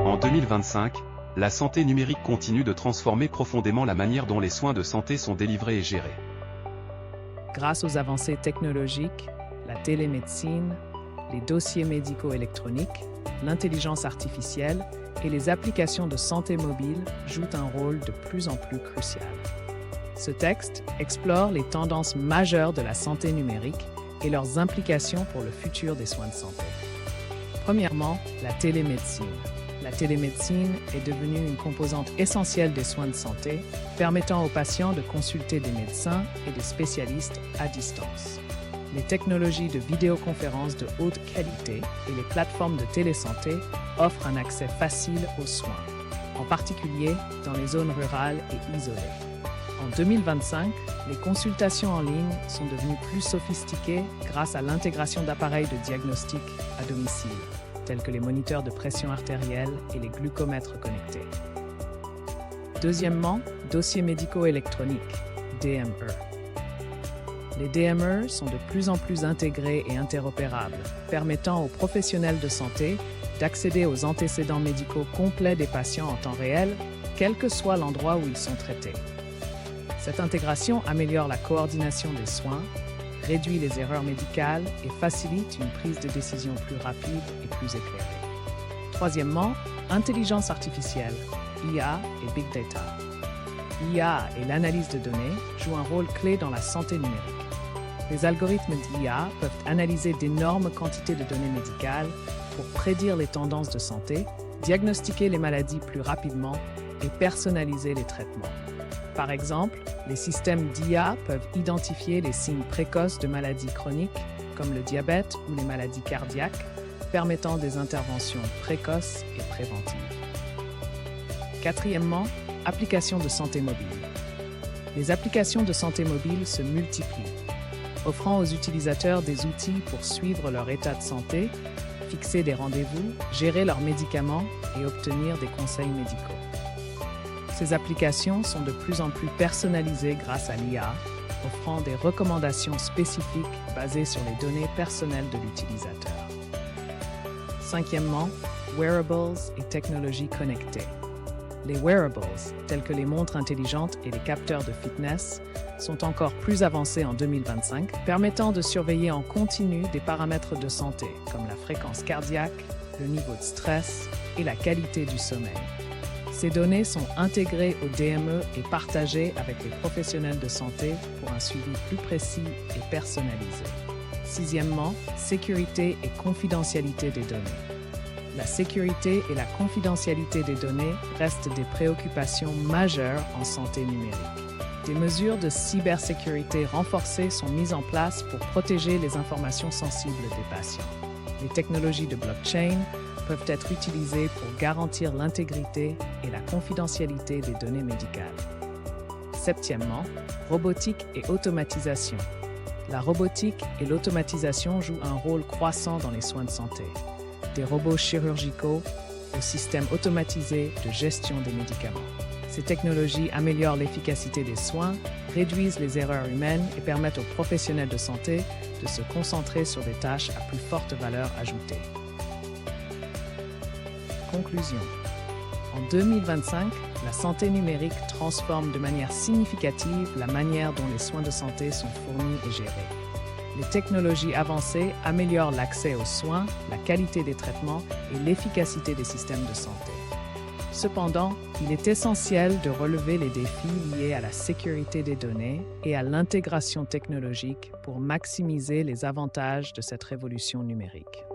En 2025, la santé numérique continue de transformer profondément la manière dont les soins de santé sont délivrés et gérés. Grâce aux avancées technologiques, la télémédecine, les dossiers médicaux électroniques, l'intelligence artificielle et les applications de santé mobile jouent un rôle de plus en plus crucial. Ce texte explore les tendances majeures de la santé numérique et leurs implications pour le futur des soins de santé. Premièrement, la télémédecine. La télémédecine est devenue une composante essentielle des soins de santé, permettant aux patients de consulter des médecins et des spécialistes à distance. Les technologies de vidéoconférence de haute qualité et les plateformes de télésanté offrent un accès facile aux soins, en particulier dans les zones rurales et isolées. En 2025, les consultations en ligne sont devenues plus sophistiquées grâce à l'intégration d'appareils de diagnostic à domicile, tels que les moniteurs de pression artérielle et les glucomètres connectés. Deuxièmement, dossiers médicaux électroniques, DME. Les DME sont de plus en plus intégrés et interopérables, permettant aux professionnels de santé d'accéder aux antécédents médicaux complets des patients en temps réel, quel que soit l'endroit où ils sont traités. Cette intégration améliore la coordination des soins, réduit les erreurs médicales et facilite une prise de décision plus rapide et plus éclairée. Troisièmement, intelligence artificielle, IA et Big Data. L'IA et l'analyse de données jouent un rôle clé dans la santé numérique. Les algorithmes d'IA peuvent analyser d'énormes quantités de données médicales pour prédire les tendances de santé, diagnostiquer les maladies plus rapidement et personnaliser les traitements. Par exemple, les systèmes d'IA peuvent identifier les signes précoces de maladies chroniques, comme le diabète ou les maladies cardiaques, permettant des interventions précoces et préventives. Quatrièmement, applications de santé mobile. Les applications de santé mobile se multiplient, offrant aux utilisateurs des outils pour suivre leur état de santé, fixer des rendez-vous, gérer leurs médicaments et obtenir des conseils médicaux. Ces applications sont de plus en plus personnalisées grâce à l'IA, offrant des recommandations spécifiques basées sur les données personnelles de l'utilisateur. Cinquièmement, wearables et technologies connectées. Les wearables, tels que les montres intelligentes et les capteurs de fitness, sont encore plus avancés en 2025, permettant de surveiller en continu des paramètres de santé, comme la fréquence cardiaque, le niveau de stress et la qualité du sommeil. Ces données sont intégrées au DME et partagées avec les professionnels de santé pour un suivi plus précis et personnalisé. Sixièmement, sécurité et confidentialité des données. La sécurité et la confidentialité des données restent des préoccupations majeures en santé numérique. Des mesures de cybersécurité renforcées sont mises en place pour protéger les informations sensibles des patients. Les technologies de blockchain peuvent être utilisées pour garantir l'intégrité et la confidentialité des données médicales. Septièmement, robotique et automatisation. La robotique et l'automatisation jouent un rôle croissant dans les soins de santé. Des robots chirurgicaux aux systèmes automatisés de gestion des médicaments. Ces technologies améliorent l'efficacité des soins, réduisent les erreurs humaines et permettent aux professionnels de santé de se concentrer sur des tâches à plus forte valeur ajoutée. Conclusion. En 2025, la santé numérique transforme de manière significative la manière dont les soins de santé sont fournis et gérés. Les technologies avancées améliorent l'accès aux soins, la qualité des traitements et l'efficacité des systèmes de santé. Cependant, il est essentiel de relever les défis liés à la sécurité des données et à l'intégration technologique pour maximiser les avantages de cette révolution numérique.